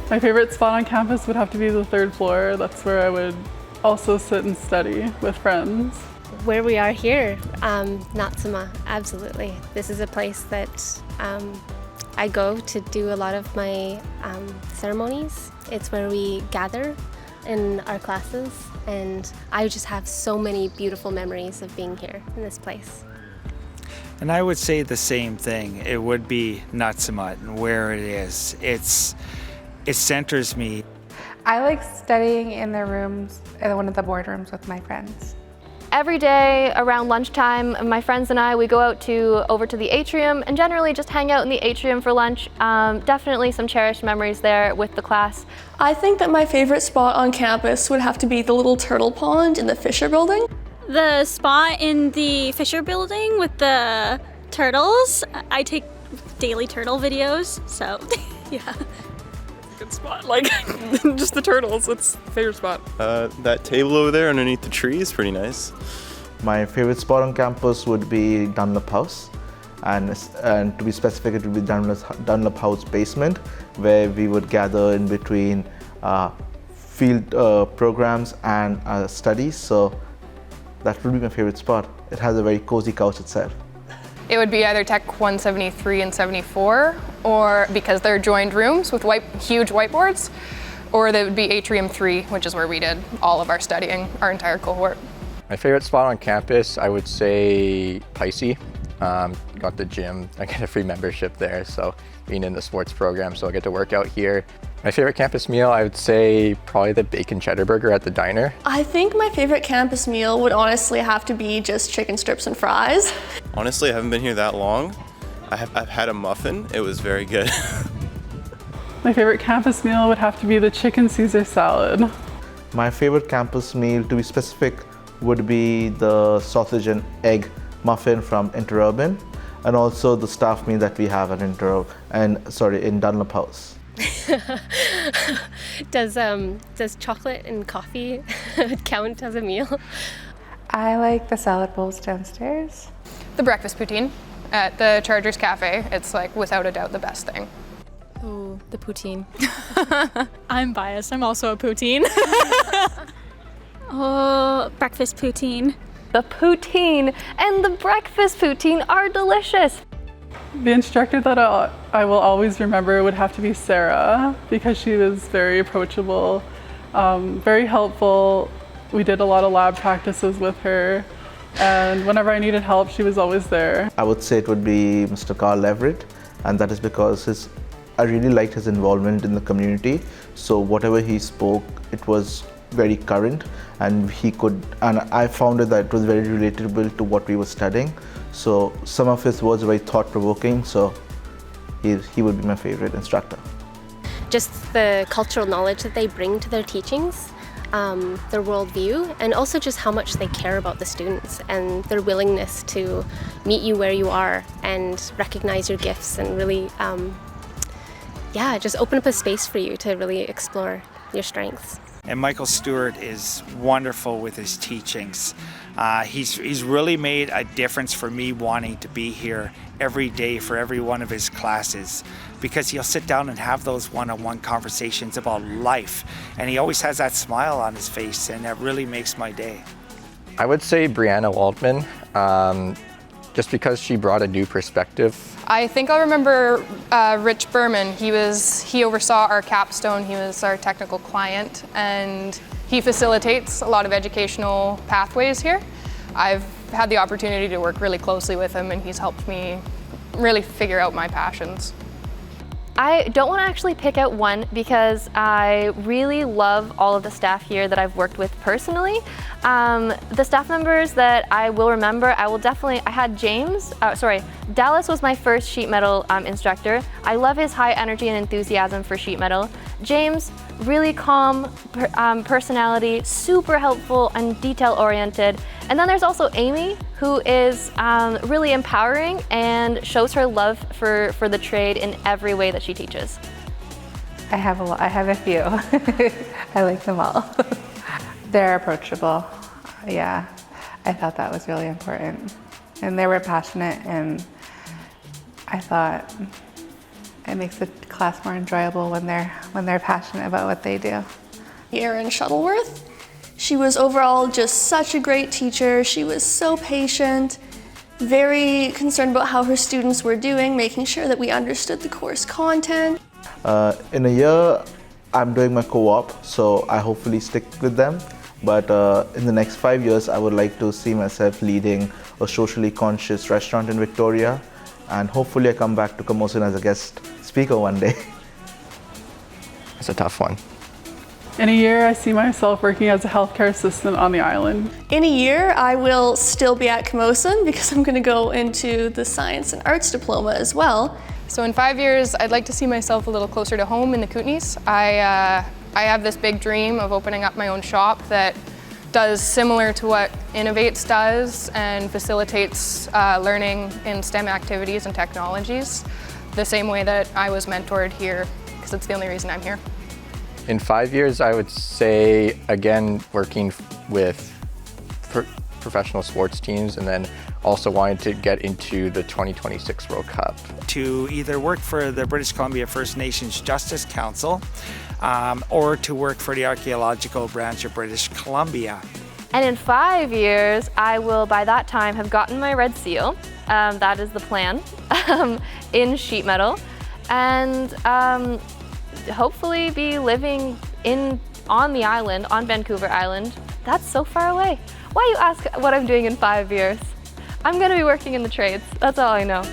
My favorite spot on campus would have to be the third floor. That's where I would also sit and study with friends. Where we are here, Natsuma, absolutely. This is a place that I go to do a lot of my ceremonies. It's where we gather in our classes, and I just have so many beautiful memories of being here in this place. And I would say the same thing. It would be Natsuma and where it is. It centers me. I like studying in the rooms, in one of the boardrooms with my friends. Every day around lunchtime, my friends and I, we go out over to the atrium and generally just hang out in the atrium for lunch. Definitely some cherished memories there with the class. I think that my favorite spot on campus would have to be the little turtle pond in the Fisher Building. The spot in the Fisher Building with the turtles. I take daily turtle videos, so yeah. Good spot, like just the turtles. It's a favorite spot. That table over there underneath the tree is pretty nice. My favorite spot on campus would be Dunlop House, and to be specific, it would be Dunlop House basement, where we would gather in between field programs and studies. So that would be my favorite spot. It has a very cozy couch itself. It would be either Tech 173 and 74, or because they're joined rooms with huge whiteboards, or they would be Atrium 3, which is where we did all of our studying, our entire cohort. My favorite spot on campus, I would say Pisces. Got the gym, I get a free membership there, so being in the sports program, so I get to work out here. My favorite campus meal, I would say probably the bacon cheddar burger at the diner. I think my favorite campus meal would honestly have to be just chicken strips and fries. Honestly, I haven't been here that long. I've had a muffin. It was very good. My favorite campus meal would have to be the chicken Caesar salad. My favorite campus meal, to be specific, would be the sausage and egg muffin from Interurban, and also the staff meal that we have at in Dunlop House. Does chocolate and coffee count as a meal? I like the salad bowls downstairs. The breakfast poutine at the Chargers Cafe, it's like without a doubt the best thing. Oh, the poutine. I'm biased, I'm also a poutine. Oh, breakfast poutine. The poutine and the breakfast poutine are delicious. The instructor that I will always remember would have to be Sarah, because she was very approachable, very helpful. We did a lot of lab practices with her, and whenever I needed help, she was always there. I would say it would be Mr. Carl Everett, and that is because I really liked his involvement in the community. So whatever he spoke, it was very current, and I found that it was very relatable to what we were studying. So some of his words were very thought-provoking, so he would be my favorite instructor. Just the cultural knowledge that they bring to their teachings, their worldview, and also just how much they care about the students and their willingness to meet you where you are and recognize your gifts and really, just open up a space for you to really explore your strengths. And Michael Stewart is wonderful with his teachings. He's really made a difference for me wanting to be here every day for every one of his classes, because he'll sit down and have those one-on-one conversations about life, and he always has that smile on his face, and that really makes my day. I would say Brianna Waldman, just because she brought a new perspective. I think I'll remember Rich Berman. He oversaw our capstone. He was our technical client, and he facilitates a lot of educational pathways here. I've had the opportunity to work really closely with him, and he's helped me really figure out my passions. I don't want to actually pick out one because I really love all of the staff here that I've worked with personally. The staff members that I will remember, I had Dallas was my first sheet metal instructor. I love his high energy and enthusiasm for sheet metal. James, really calm personality, super helpful and detail oriented. And then there's also Amy, who is really empowering and shows her love for the trade in every way that she teaches. I have a few. I like them all. They're approachable. Yeah, I thought that was really important. And they were passionate, and I thought it makes the class more enjoyable when they're passionate about what they do. Erin Shuttleworth. She was overall just such a great teacher. She was so patient, very concerned about how her students were doing, making sure that we understood the course content. In a year, I'm doing my co-op, so I hopefully stick with them. But in the next 5 years, I would like to see myself leading a socially conscious restaurant in Victoria, and hopefully I come back to Camosun as a guest speaker one day. It's a tough one. In a year, I see myself working as a healthcare assistant on the island. In a year, I will still be at Camosun because I'm going to go into the Science and Arts diploma as well. So in 5 years, I'd like to see myself a little closer to home in the Kootenays. I have this big dream of opening up my own shop that does similar to what Innovates does and facilitates learning in STEM activities and technologies, the same way that I was mentored here, because it's the only reason I'm here. In 5 years, I would say, again, working with professional sports teams, and then also wanting to get into the 2026 World Cup. To either work for the British Columbia First Nations Justice Council or to work for the Archaeological Branch of British Columbia. And in 5 years, I will by that time have gotten my red seal. That is the plan, in sheet metal. And hopefully be living on the island, on Vancouver Island. That's so far away. Why you ask what I'm doing in 5 years? I'm gonna be working in the trades. That's all I know.